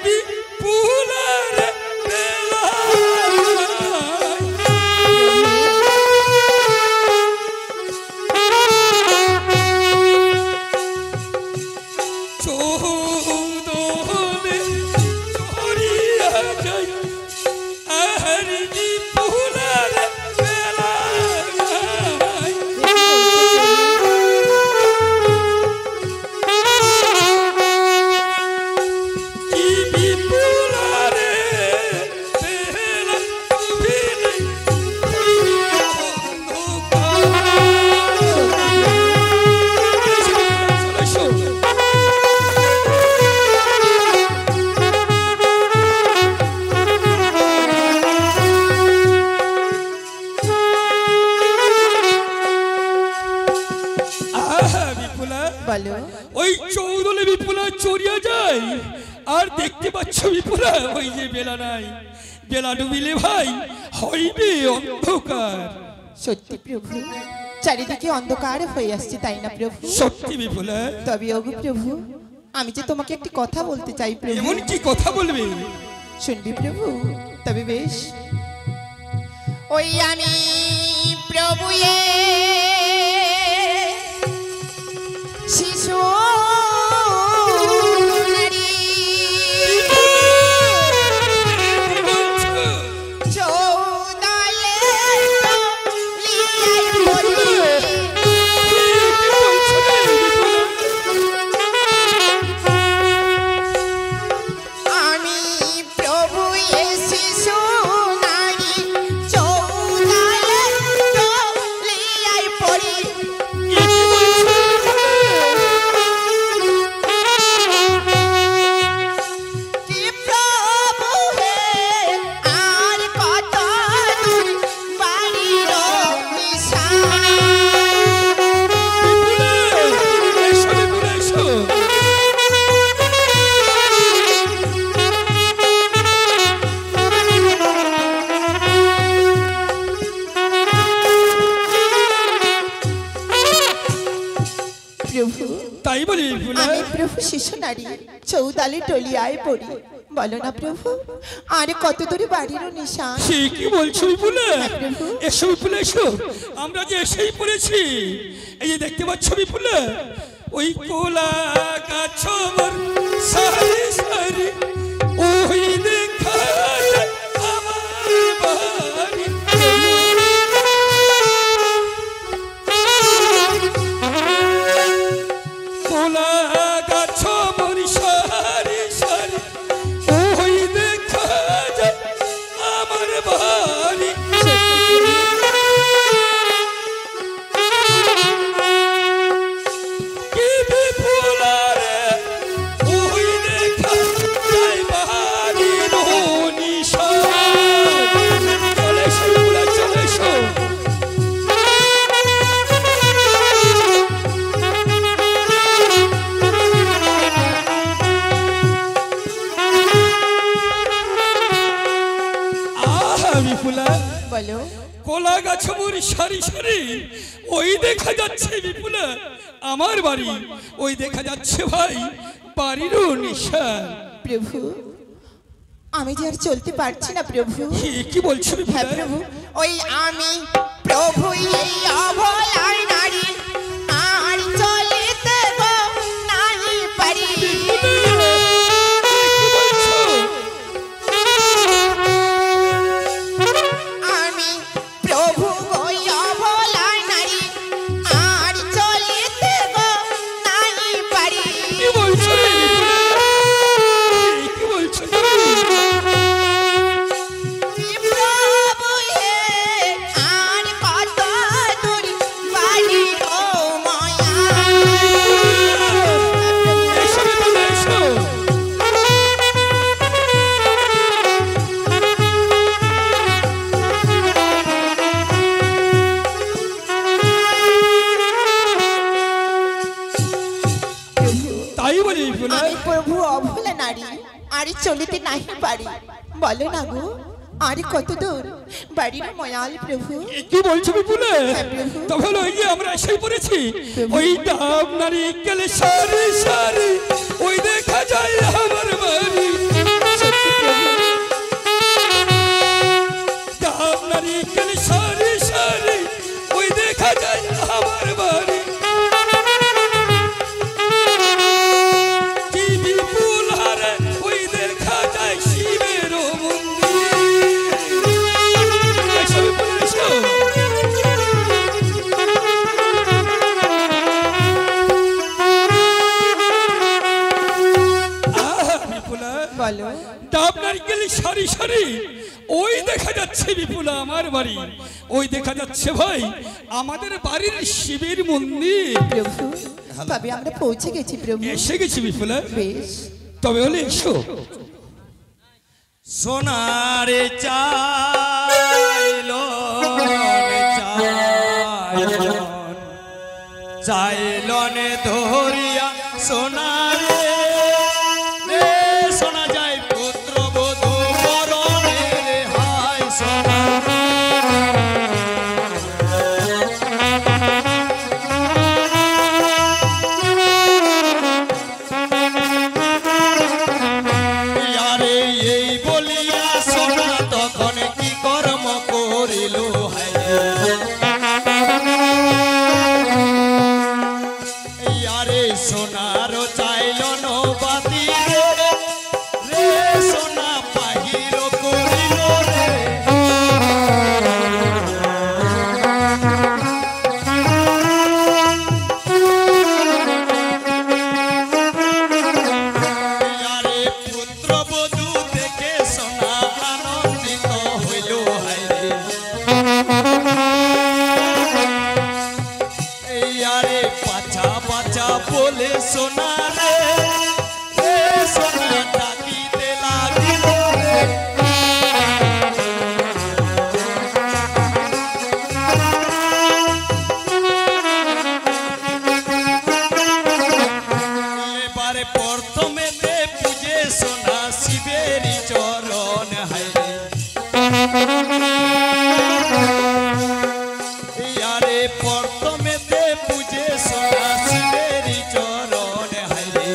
বিপুলার ওই চৌদলে বিপুলা চড়িয়া যায় আর দেখতে পাচ্ছ বিপুলা ওই যে বেলা নাই, বেলা ডুবিলে ভাই হইবে অন্ধকার। সত্যি প্রভু, চারিদিকে অন্ধকার হয়ে আসছে তাই না প্রভু? সত্যি বিপুলা। তবে ওগো প্রভু, আমি যে তোমাকে একটি কথা বলতে চাই প্রভু। এমন কি কথা বলবে? শুনবি প্রভু? তবে বেশ। ওই আমি প্রভু শিশু শিশু নারী চৌদালে টলিয়ায় পড়ি। বলো না প্রভু, আর কত দূরে বাড়ির নিশান? সে কি বলছো বিপুলা? এসো বিপুলা এসো, আমরা যে এসেই পড়েছি। এই যে দেখতে পাচ্ছ বিপুলা, ওই কোলা গাছ সারি সারি ওই দেখা আমার বাড়ি। কোলা গাছ সারি সারি ওই দেখা যায় আমার বাড়ি। কি বিপুলারে ওই দেখা যায় বাড়ির নিশান। চলে এসো বিপুলা, চলে এসো। বলো। কোলা গাছ সারি সারি ওই দেখা যাচ্ছে বিপুলা আমার বাড়ি, ওই দেখা যাচ্ছে ভাই বাড়িরও নিশান। প্রভু, আমি যে আর চলতে পারছি না প্রভু। কি বলছো বিপুলা? হ্যাঁ প্রভু, ওই আমি প্রভু এই অভয়ার নারী আর চলিতে নাই পারি। আমি প্রভু ওই অভয়ার নারী আর চলিতে নাই পারি। কি বলছো বিপুলা? কি বলছো? প্রভু হে আর কত দূর বাড়ির মায়া। এসো বিপুলা এসো। তাই বলি বিপুলা? আমি প্রভু অভলা নারী আর চলিতে নাহি পারি। বলো না গো, আর কত দূর বাড়ির ময়াল প্রভু? কি বলছো বিপুলা? প্রভু। তবে ওই যে আমরা এসেই পড়েছি, ওই ডাব নারী গেলে সারি সারি ওই দেখা যায় আমার বাড়ি। বলো। ডাব নারকেল সারি সারি ওই দেখা যাচ্ছে বিপুলা আমার বাড়ি, ওই দেখা যাচ্ছে ভাই আমাদের বাড়ির শিবের মন্দির। প্রভু, তবে আমরা পৌঁছে গেছি প্রভু। এসে গেছি বিপুলা। বেশ, তবে হলে এসো। সোনারে চাইলো চাইলনে ধরিয়া সোনারে শোনা যায় পুত্র বধূ মরণের হায় সোনা এই বলিয়া সোনা তখন কি কর্ম করিল আরে সোনার চাইল নবাতি রে সোনা বাহির করিল রে আরে পুত্র বধূ দেখে সোনা আনন্দিত হইল হায়রে আরে পাছা পাছা বলে সোনা রে সোনা ডাকিতে লাগিল রে এবারে প্রথমে পূজে সোনা শিবেরই চরণ হায়রে আরে প্রথমে পূজে সোনা শিবেরই চরণ হায়রে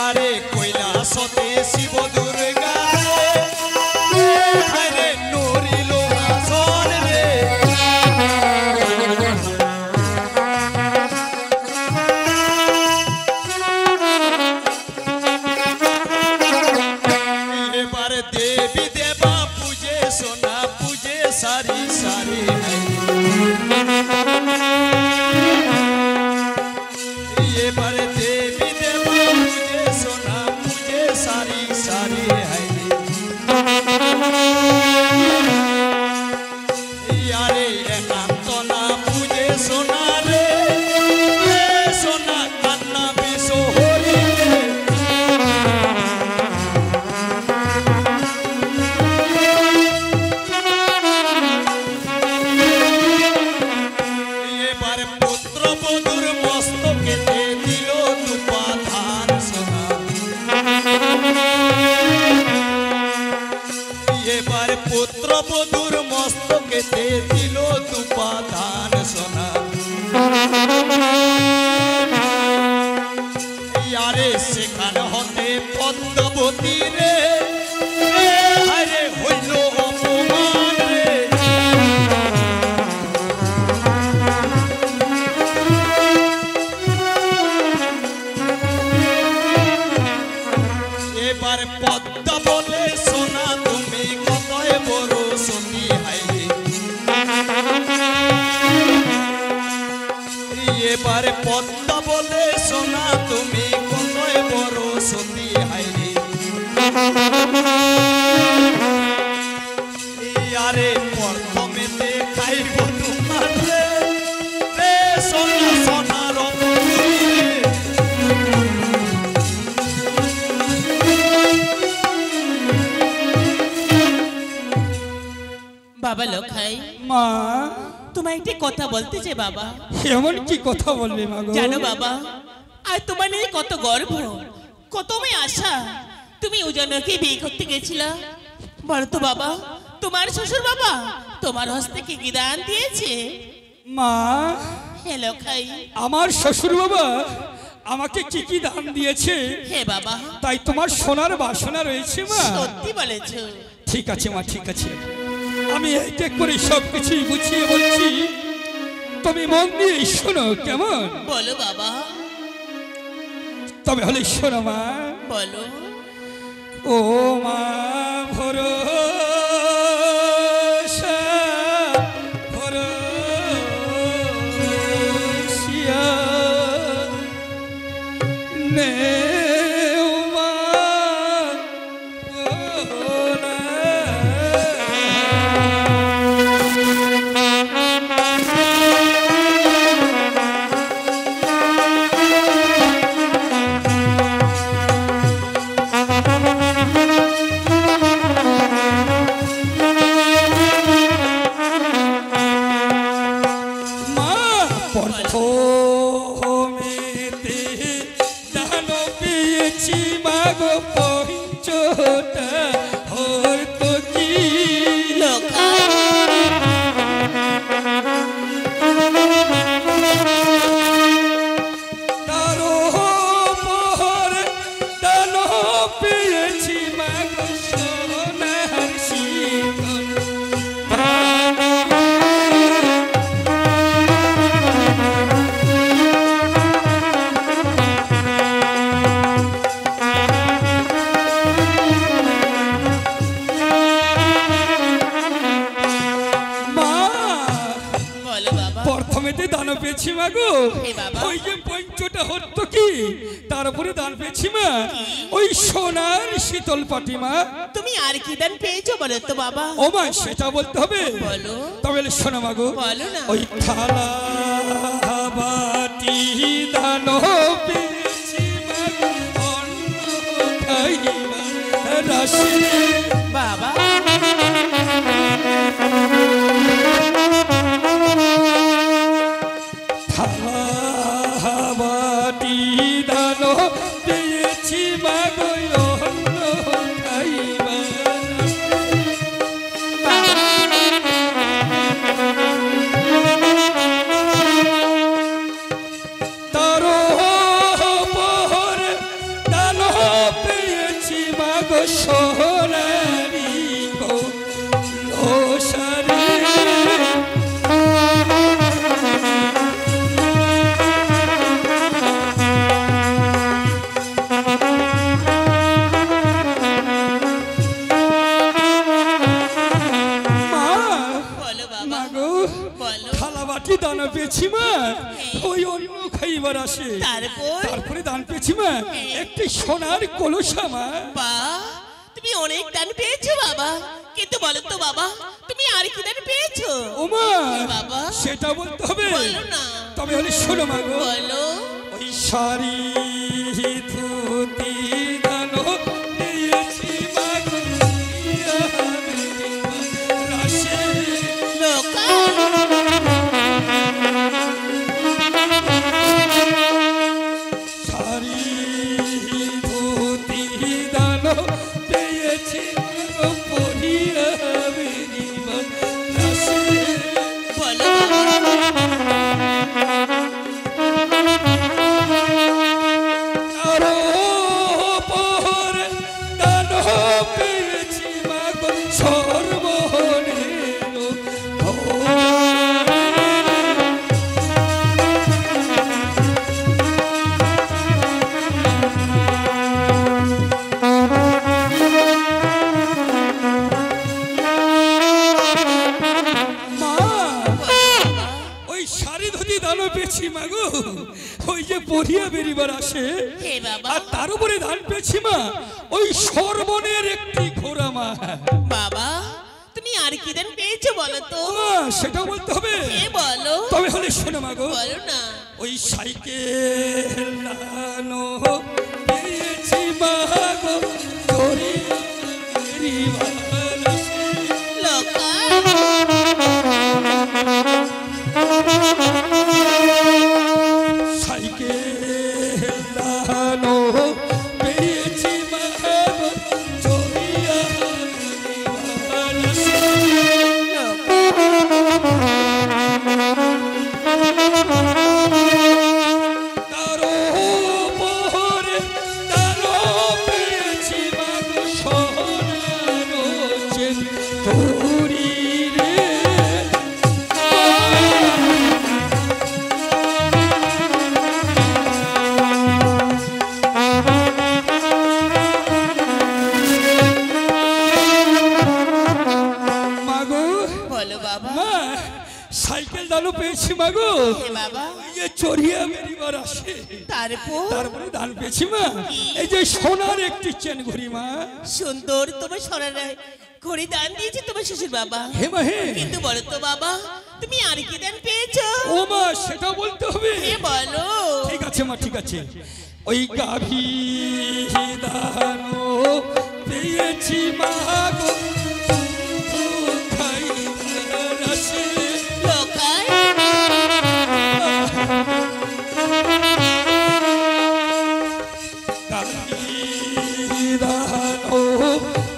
আরে কৈলাসতে শিব দুর্গা হায়রে নরিল আসন রে এবার দেবী দেবা পূজে সোনা পূজে সারি সারি এবার দেবী দেবা পূজে সোনা পূজে সারি সারি আরে একান্ত না পূজে সোনা রে সোনা কান্না বিষ হরি এবার পুত্র বধূর মস্তকেতে দিল দুপাধান সোনা এবার পুত্র বধূর মস্তকেতে দিল দুপাধান সোনা আরে সেখান হতে পদ্মবতী রে আরে হইল অপমান রে এবার পদ্মা বলে সোনা তুমি কতই বড় সতী হাইরে এবার পদ্মা বলে সোনা তুমি কতই বড় সতী হাইরে আরে প্রথমে দেখাইব তোমার রে সোনা সোনা রতন বাবা লখাই মা, তোমায় একটি কথা বলতে যে বাবা। এমন কি কথা বলবে মা গো? জানো বাবা, আর তোমার নিয়ে কত গর্ব, কত আমি আশা। তুমি ওজনকে বিয়ে করতে গেছিলা, বলো তো বাবা, তোমার শ্বশুর বাবা তোমার হস্তে কি কি দান দিয়েছে? মা, হে লখাই, আমার শ্বশুর বাবা আমাকে কি কি দান দিয়েছে হে বাবা, তাই তোমার সোনার বাসনা রয়েছে মা। সত্যি বলেছো। ঠিক আছে মা, ঠিক আছে, আমি এক এক করে সবকিছুই গুছিয়ে বলছি, তুমি মন দিয়ে শোনো কেমন? বলো বাবা। তবে হলে শোনো মা। বলো। ও মা ভরসা ভরসিয়া নেও মা প্রথমেতে দান পেয়েছি মাগো পঞ্চটা হয়তো কি তারও পরে দান পেয়েছি মাগো সোনার শিকল প্রথমেতে দান পেয়েছি মাগো ওই যে পঞ্চটা হতো কি তারপরে দান পেয়েছি মা ওই সোনার শীতল পাটি মা। তুমি আর কি দান পেয়েছো বলো তো বাবা? ও মা সেটা বলতে হবে বলো। তবে শোনো মাগো বলো না। ওই থালা বাটি দান পেয়েছি মাগো অন্ন খাইবার রাশি বাবা থালা বাটি দান পেয়েছি মাগো অন্ন খাইবার তারো পরে দান পেয়েছি মাগো সোনারি গো লোসারি বলো বাবা মাগো বলো। থালা বাটি দান পেয়েছি মা ওই অন্য খাইবার আসে তারপরে দান পেয়েছি মা একটি সোনার কলসা মা। বা তুমি অনেক দান পেয়েছো বাবা, কিন্তু বলো তো বাবা তুমি আর কি দান পেয়েছো? ও মা বাবা সেটা বলতে হবে বলো না। তবে হলে শোনো মাগো বলো। ওই শাড়ি ধুতি দান দিয়েছি মাগো রাশি লোকা শাড়ি ধুতি দান পেয়েছি মাগো পরিয়া বেরিবার রাশি বলো বাবা। আরো পরে দান পেয়েছি মাগো সর্বহরের মা ওই শাড়ি ধুতি দান পেয়েছি মাগো ওই যে পরিয়া বেরিবার আসে হে বাবা আর তার উপরে দান পেয়েছি মা ওই সর্বনের একটি ঘোড়া মা। বাবা তুমি আর কি দান পেয়েছো বলো তো? মা সেটা বলতে হবে হে বলো। তবে হলে শোনো মাগো বলো না। ওই সাইকেল লানো পেয়েছি মাগো তোরি বেরিবার আসে লোকা সাইকেল লানো পেয়েছি মাগো চড়িয়া বেরিবার আসে তারো পরে তারো পেয়েছি মাগো সোনার চেন তোরি রে মাগো বলো বাবা। মা সাইকেল দানো পেয়েছি মাগো হে বাবা ইয়ে চড়ি করিয়া বেরিবার আসে তারপর তারপরে দান পেয়েছি মা এই যে সোনার একটি চেন ঘড়ি মা। সুন্দর তোমার সোনার ঘড়ি দান দিয়েছে তোমার শ্বশুর বাবা। হে মা হে, কিন্তু বলো তো বাবা, তুমি আর কি দান পেয়েছো? ও মা সেটা বলতে হবে। হে বলো। ঠিক আছে মা, ঠিক আছে। ওই গাভী দানো পেয়েছি মা গো, খাইবার আসে। লোকাই গাভী দানো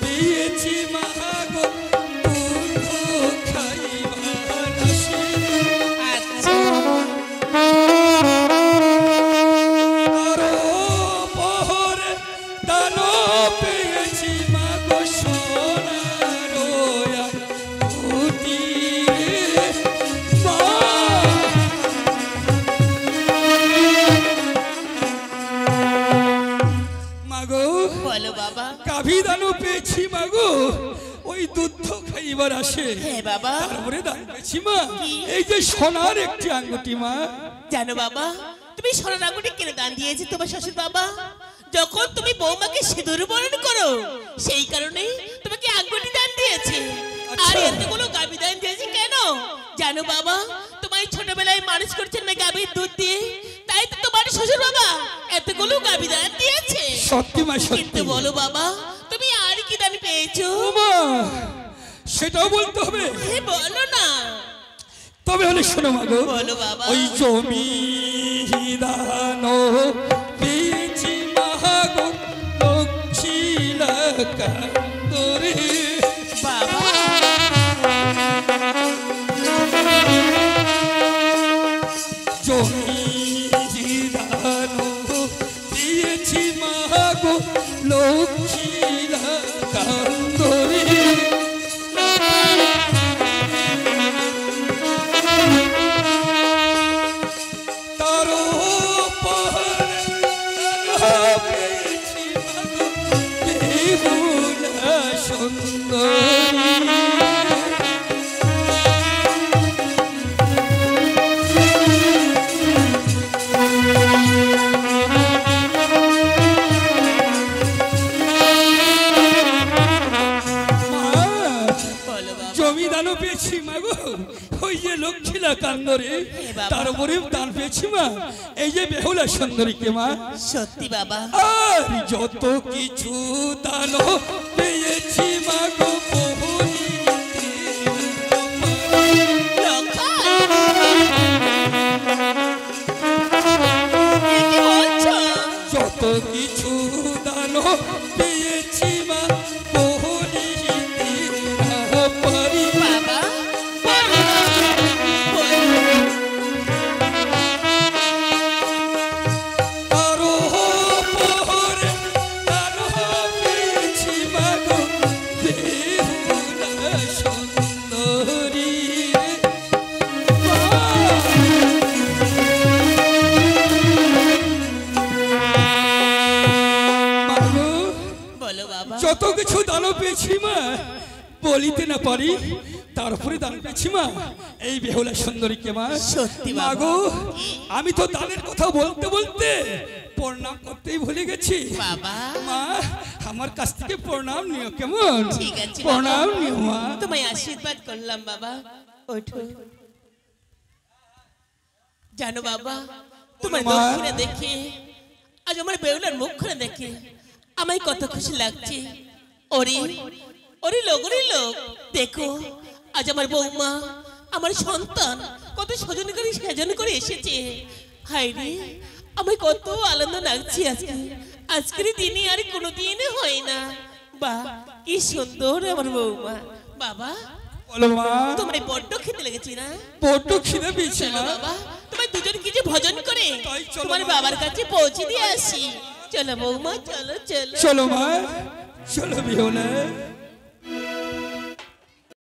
পেয়েছি মা গো, খাইবার আসে। আচ্ছা আরো পহরে দানো পেয়েছি মা গো, সোনার আংটি মা। মাগো বলো বাবা। গাভী দানো পেয়েছি মাগো, ওই দুধ খাইবার আসে। হ্যাঁ বাবা। তারপরে দান পেয়েছি মা এই যে সোনার একটি আঙ্গুটি মা। জানো বাবা, তুমি সোনার আঙুটি কেন দান দিয়েছে তোমার শ্বশুর বাবা? যখন তুমি বৌমাকে সিঁদুর বরণ করো সেই কারণেই তোমাকে আঙুটি দান দিয়েছে। আর আচ্ছা। এতগুলো গাভী দান দিয়েছে কেন জানো বাবা? তোমার ছোটবেলায় মানুষ করছেন না গাভীর দুধ দিয়ে, তাই তো তোমার শ্বশুর বাবা এতগুলো গাভী দান দিয়েছে। সত্যি মা, কিন্তু সত্যি। বলো বাবা, তুমি আর কি দান পেয়েছো? ও মা সেটাও বলতে হবে। হে বলো না। তবে হলে শোনো মাগো, বলো বাবা। ওই জমি দানো পেয়েছি মাগো, লক্ষ্মীলা কান্দরে। বাবা জমি দানো পেয়েছি মাগো, লক্ষ্মীলা কান্দরে। তারো পাহাড় পেয়েছি মাগো, বেহুলা সুন্দরী। বলো বাবা। জমি দানও পেয়েছি মাগো, ওই যে লক্ষ্মীলা কান্দরে। বাবা। তার উপরে দান পেয়েছি মা এই যে বেহুলা সুন্দরীকে মা। সত্যি বাবা। আর যত কিছু দান পেয়েছি মাগো, বহুনীতে যত কিছু দান পেয়েছি মা, বহুনীতে না পারি। বাবা আরো পহরে দান পেয়েছি মাগো, বেহুলা সুন্দরী। মাগো বলো বাবা। যত কিছু দান পেয়েছি মা, বলিতে না পারি। তারপরে দান পেয়েছি মা এই বেহুলা সুন্দরীকে মা। সত্যি বাবা। মাগো আমি তো দানের কথা বলতে বলতে প্রণাম করতেই ভুলে গেছি। বাবা মা আমার কাছ থেকে প্রণাম নিও কেমন? ঠিক আছে বাবা। প্রণাম নিও মা। তোমায় আশীর্বাদ করলাম বাবা। ওঠো। জানো বাবা, তোমার মা। মুখখানা দেখে, আজ আমার বেউলার মুখখানা দেখে আমায় কত খুশি লাগছে। ওরে ওরে লোক, ওরে লোক, দেখো আজ আমার বৌমা, আমার সন্তান কত সজন করে সেজন করে এসেছে। হায় রে, আমায় কত আনন্দ লাগছে আজকে। আজকের দিনে আর কোনো দিন হয় না। বাহ কি সুন্দর আমার বৌমা। বাবা বলো মা। তোমার বড্ড খেতে লেগেছে না? বড্ড খিদে পেয়েছে চলো মা। বাবা, তোমার দুজন কিছু ভজন করে তাই চলো তোমার মা। বাবার কাছে পৌঁছে দিয়ে আসি। চলো বৌমা, চলো চলো। চলো মা, চলো বেহুলা।